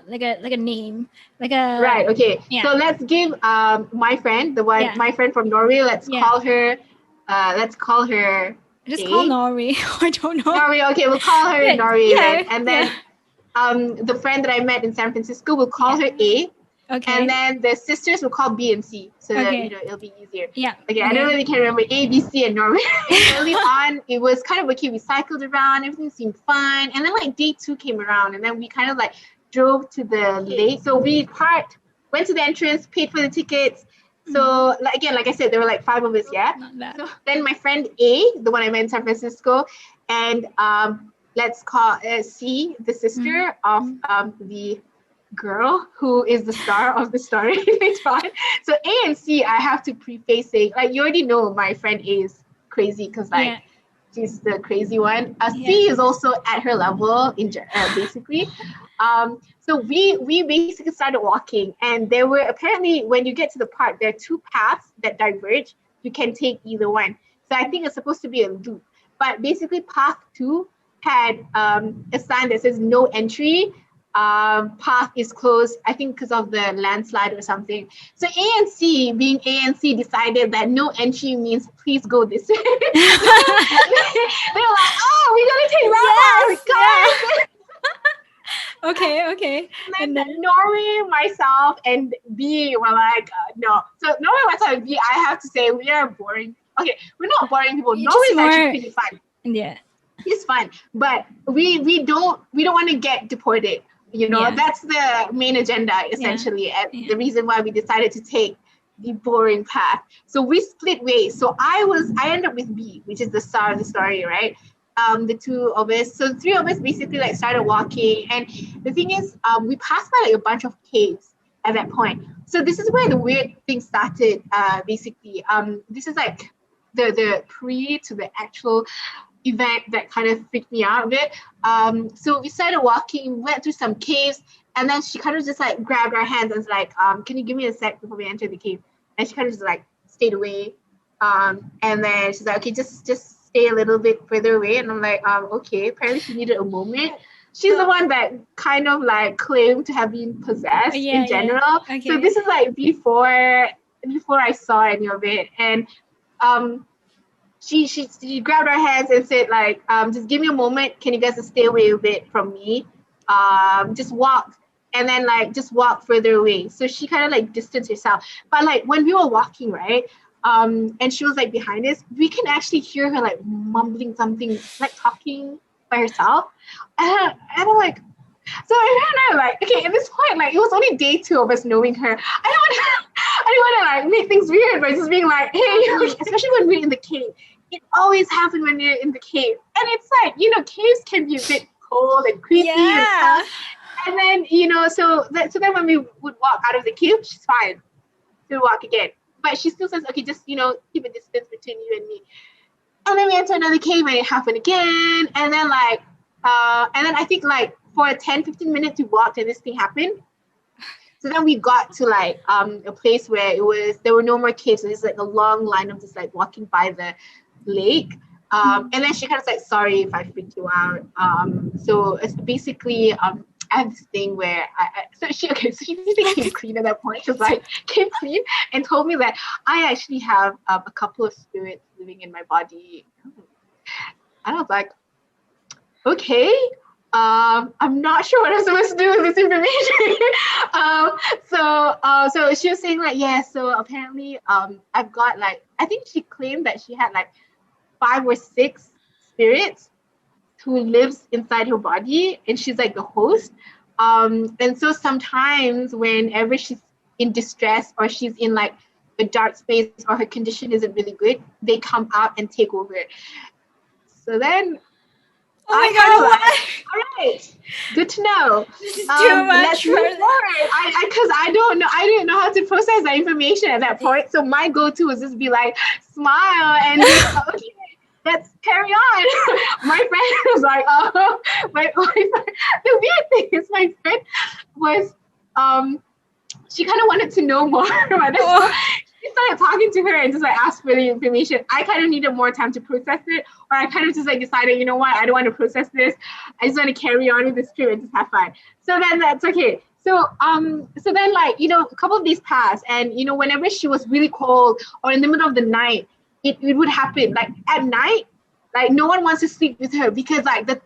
name, like a right? Okay, so let's give my friend, my friend from Norway. Let's call her. Just call Norway. I don't know. Norway. Okay, we'll call her Norway then. And then the friend that I met in San Francisco, we'll call her A. Okay. And then the sisters will call B and C, so that you know it'll be easier. Yeah. Okay. I don't really can remember A, B, C, and Norway. Early on, it was kind of okay. We cycled around, everything seemed fine, and then like day 2 came around, and then we kind of like drove to the lake. So we parked, went to the entrance, paid for the tickets. So like I said, there were like 5 of us. Yeah. Not bad. So then my friend A, the one I met in San Francisco, and let's call C, the sister of the girl who is the star of the story later on. So A and C, I have to preface saying, like, you already know my friend A is crazy because like she's the crazy one. C is also at her level in basically. So we basically started walking, and there were apparently, when you get to the park, there are 2 paths that diverge. You can take either one. So I think it's supposed to be a loop, but basically path 2 had a sign that says no entry. Path is closed, I think because of the landslide or something. So A and C, being A and C, decided that no entry means please go this way. They were like, oh, we're going to take that path, guys. Okay. And then Norway, myself, and B were like, no. So Norway, myself, and B, I have to say, we are boring. Okay, we're not boring people. Norway is actually pretty fun. Yeah. It's fun, but we don't want to get deported. You know, that's the main agenda, essentially, and the reason why we decided to take the boring path. So we split ways. So I ended up with B, which is the star of the story, right? The 2 of us. So the 3 of us basically like started walking, and the thing is, we passed by like a bunch of caves at that point. So this is where the weird thing started. Basically, this is like the pre to the actual event that kind of freaked me out a bit. So we started walking, went through some caves, and then she kind of just like grabbed our hands and was like, can you give me a sec before we enter the cave? And she kind of just like stayed away. And then she's like, okay, just stay a little bit further away. And I'm like, okay. Apparently she needed a moment. She's the one that kind of like claimed to have been possessed in general. Okay. So this is like before I saw any of it. And she grabbed our hands and said, like, just give me a moment. Can you guys just stay away a bit from me? Just walk. And then, like, just walk further away. So she kind of, like, distanced herself. But, like, when we were walking, right, and she was, like, behind us, we can actually hear her, like, mumbling something, like, talking by herself. And I'm like, so I kind of like, okay, at this point, like, it was only day 2 of us knowing her. I didn't want to like make things weird by just being like, hey, especially when we're in the cave. It always happens when you're in the cave. And it's like, you know, caves can be a bit cold and creepy and stuff. And then, you know, so then when we would walk out of the cave, she's fine. She'll walk again. But she still says, okay, just, you know, keep a distance between you and me. And then we enter another cave and it happened again. And then like, and then I think like for a 10-15 minutes we walked and this thing happened. So then we got to like a place where there were no more caves. So there's like a long line of just like walking by the lake. And then she kind of like, sorry if I freaked you out. So it's basically, I have this thing where she basically came clean at that point. She was like, came clean and told me that I actually have a couple of spirits living in my body. And I was like, okay. I'm not sure what I'm supposed to do with this information. So she was saying like, yeah, so apparently I've got like, I think she claimed that she had like 5 or 6 spirits who lives inside her body, and she's like the host. And so sometimes whenever she's in distress or she's in like a dark space or her condition isn't really good, they come out and take over. So then Oh my I god, kind of what? like, all right, good to know. This is too Let's much for move forward. Because I didn't know how to process that information at that point. So my go-to was just be like, smile and just, okay, let's carry on. My friend was like, oh, my friend, the weird thing is my friend was, she kind of wanted to know more about this. So Oh, she started talking to her and just like asked for the information. I kind of needed more time to process it, or I kind of just like decided, you know what, I don't want to process this. I just want to carry on with this trip and just have fun. So then that's okay. So then like, a couple of days passed, and whenever she was really cold or in the middle of the night, it would happen. Like at night, like no one wants to sleep with her because like the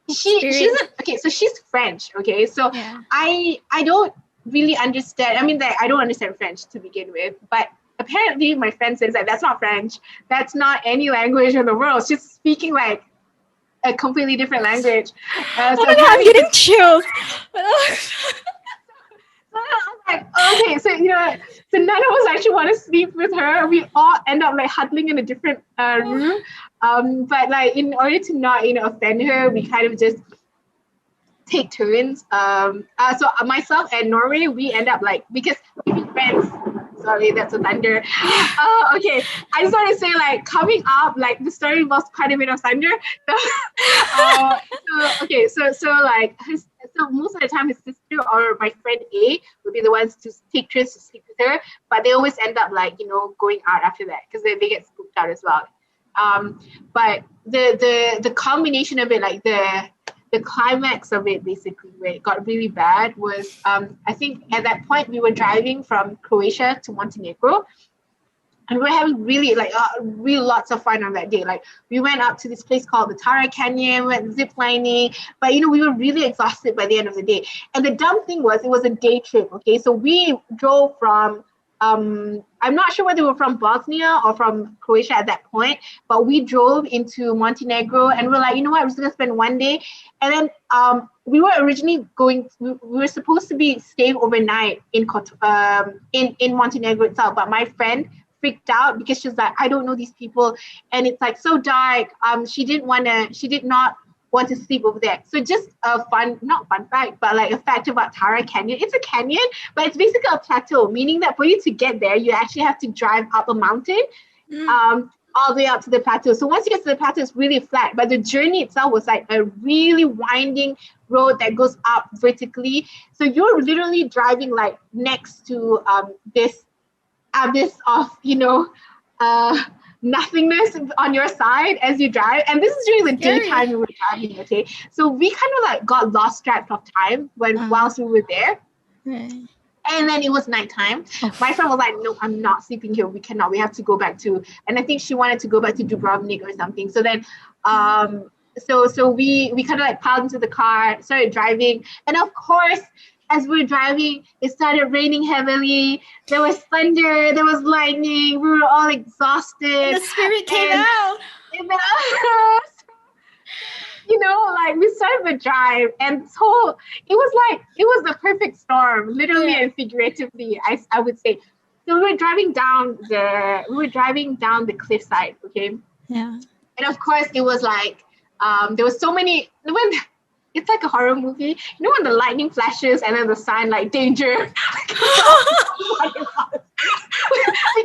she spirit. doesn't, okay, so she's French, okay? So Yeah. I don't really understand. I mean, that I don't understand French to begin with, but apparently my friend says that that's not French. That's not any language in the world. She's speaking like a completely different language. Oh So my god, I'm apparently, getting chills. I'm like, okay, so none of us actually want to sleep with her. We all end up like huddling in a different room. But like in order to not offend her, we kind of just take turns. So myself and Norway, we end up like, because we've been friends. Sorry, that's a thunder. Okay, I just want to say like coming up, like the story involves quite a bit of thunder. So, so most of the time his sister or my friend A would be the ones to take turns to sleep with her, but they always end up like going out after that because they get spooked out as well. But the combination of it, like the climax of it, basically, where it got really bad, was I think at that point we were driving from Croatia to Montenegro, and we were having really really lots of fun on that day. Like we went up to this place called the Tara Canyon, went zip lining, but we were really exhausted by the end of the day. And the dumb thing was, it was a day trip. Okay, so we drove from I'm not sure whether we were from Bosnia or from Croatia at that point, but we drove into Montenegro, and we're like, you know what, we're just gonna spend one day. And then we were originally we were supposed to be staying overnight in Montenegro itself, but my friend freaked out because she was like, I don't know these people, and it's like so dark. She did not want to sleep over there. So just a not fun fact, but like a fact about Tara Canyon. It's a canyon, but it's basically a plateau, meaning that for you to get there, you actually have to drive up a mountain, all the way up to the plateau. So once you get to the plateau, it's really flat, but the journey itself was like a really winding road that goes up vertically. So you're literally driving like next to this abyss of nothingness on your side as you drive. And this is during the daytime we were driving, okay? So we kind of like got lost track of time whilst we were there. Right. And then it was nighttime. My friend was like, no, I'm not sleeping here. We cannot. We have to go back to, and I think she wanted to go back to Dubrovnik or something. So then so we kind of like piled into the car, started driving. And of course, as we were driving, it started raining heavily. There was thunder, there was lightning. We were all exhausted. And the spirit came out. Like we started the drive, and so it was the perfect storm, literally and figuratively, I would say. So we were driving down the cliffside, okay? Yeah. And of course, it was like there was so many when. It's like a horror movie. When the lightning flashes and then the sign like danger. Because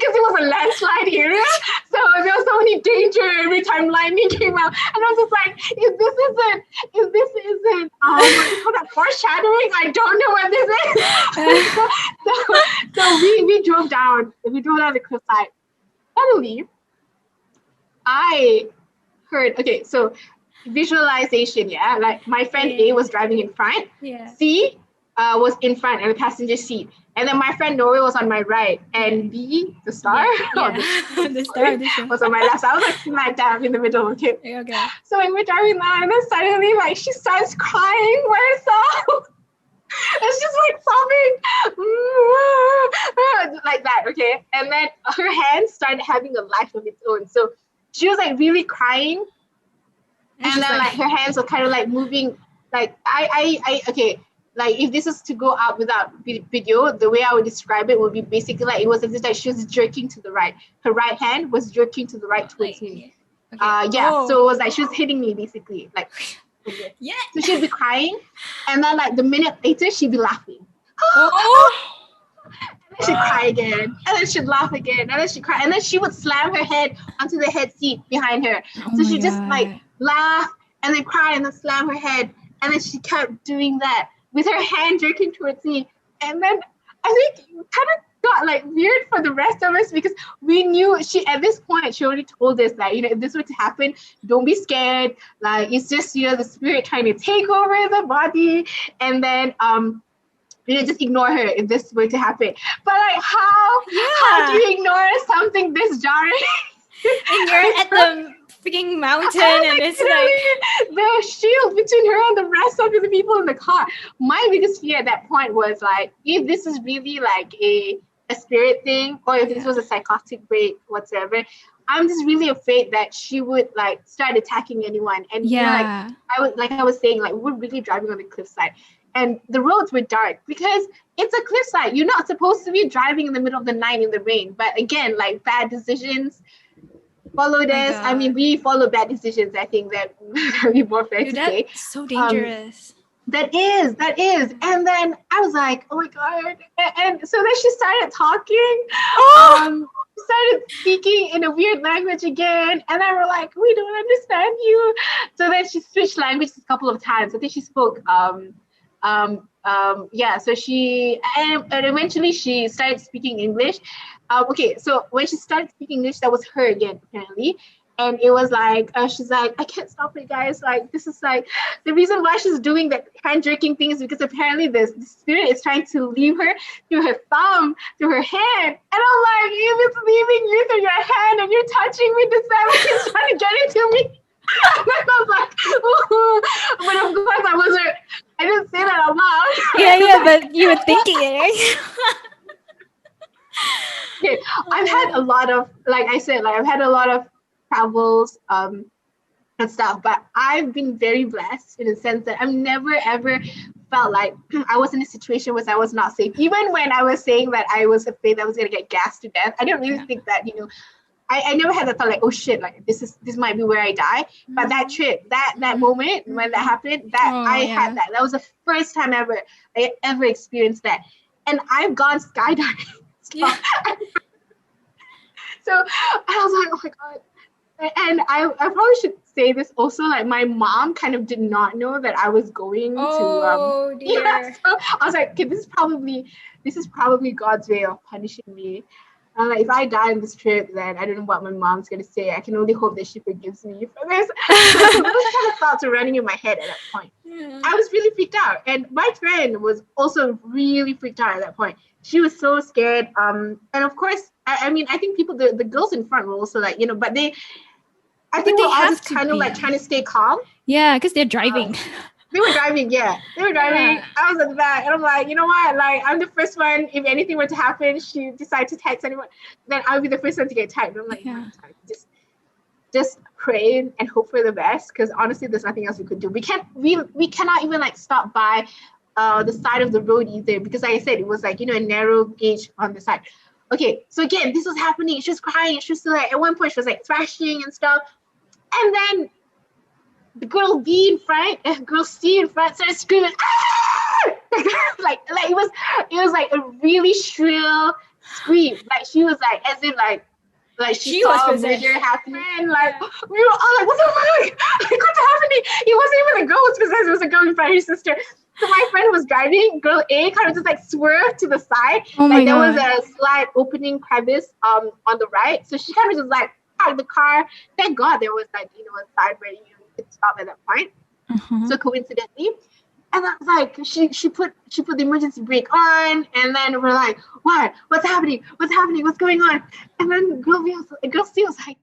it was a landslide area. So there was so many danger every time lightning came out. And I was just like, if this isn't what do you call that, foreshadowing, I don't know what this is. so we drove down the cliffside. Suddenly I heard, okay, so visualization, yeah, like my friend A was driving in front, C was in front in the passenger seat, and then my friend Nori was on my right, and B, the star, the star was on my left. So I was like smack dab in the middle, okay. So when we're driving now, and then suddenly like she starts crying by herself. It's just like sobbing like that, okay. And then her hands started having a life of its own. So she was like really crying. And then like her hands were kind of like moving, like I okay, like if this is to go out without video, the way I would describe it would be basically like it was as if like she was jerking to the right. Her right hand was jerking to the right towards me. So it was like she was hitting me basically, like. Yeah. So she'd be crying, and then like the minute later she'd be laughing. Oh. And then she'd cry again, and then she'd laugh again, and then she'd cry, and then she would slam her head onto the head seat behind her. Oh So my she'd just God. like laugh and then cry and then slam her head, and then she kept doing that with her hand jerking towards me. And then I think it kind of got like weird for the rest of us because we knew at this point she already told us that, you know, if this were to happen, don't be scared. Like it's just, you know, the spirit trying to take over the body, and then you know, just ignore her if this were to happen. But like how do you ignore something this jarring? And you're at the freaking mountain and it's like the shield between her and the rest of the people in the car. My biggest fear at that point was like, if this is really like a spirit thing, or if this was a psychotic break whatsoever, I'm just really afraid that she would like start attacking anyone. And you know, like I was saying, like we're really driving on the cliffside, and the roads were dark because it's a cliffside. You're not supposed to be driving in the middle of the night in the rain. But again, like bad decisions followed us. I mean, we follow bad decisions. I think that would be more fair to say. That's so dangerous. That is. And then I was like, oh my God. And so then she started talking. Started speaking in a weird language again. And then we're like, we don't understand you. So then she switched languages a couple of times. I think she spoke so she and eventually she started speaking English. So when she started speaking English, that was her again apparently, and it was like she's like, I can't stop it, guys. Like this is like the reason why she's doing that hand jerking thing is because apparently the spirit is trying to leave her through her thumb, through her hand. And I'm like, if it's leaving you through your hand and you're touching me, this time it's trying to get into me. And I was like, ooh. But of course I didn't say that out loud. But you were thinking it, right? Okay, I've had a lot of, like I said, like I've had a lot of travels and stuff, but I've been very blessed in the sense that I've never ever felt like I was in a situation where I was not safe. Even when I was saying that I was afraid I was gonna get gassed to death, I didn't really think that, you know, I never had the thought like, oh shit, like this might be where I die. But that trip, that moment when that happened, had that. That was the first time I ever experienced that. And I've gone skydiving. So I was like, oh my God. And I probably should say this also, like my mom kind of did not know that I was going to dear. So I was like, okay, this is probably God's way of punishing me. And like, if I die on this trip, then I don't know what my mom's gonna say. I can only hope that she forgives me for this. So those kind of thoughts were running in my head at that point. I was really freaked out, and my friend was also really freaked out at that point. She was so scared. And of course, I mean, I think the girls in front were also like, you know, but I think we're all just kind of like trying to stay calm. Yeah, because they're driving. They were driving, yeah. They were driving. Yeah. I was at the back, and I'm like, you know what? Like, I'm the first one. If anything were to happen, she decides to text anyone, then I'll be the first one to get tagged. I'm like, just pray and hope for the best, because honestly, there's nothing else we could do. We cannot even like stop by the side of the road either, because like I said, it was like, you know, a narrow gauge on the side. Okay, so again, this was happening. She was crying. She was like, at one point, she was like thrashing and stuff, and then the girl B in front, girl C in front started screaming, ah! like it was like a really shrill scream. Like she was like, as in like she saw a murder happen. Like we were all like, what the fuck? Like what's happening? It wasn't even a girl who was possessed, it was a girl in front of her sister. So my friend who was driving, girl A, kind of just like swerved to the side. Like there was a slight opening crevice on the right. So she kind of just like parked the car. Thank God there was like, you know, a side where you could stop at that point. So coincidentally, and that's like she put the emergency brake on, and then we're like, what's happening, what's going on? And then girl C was like,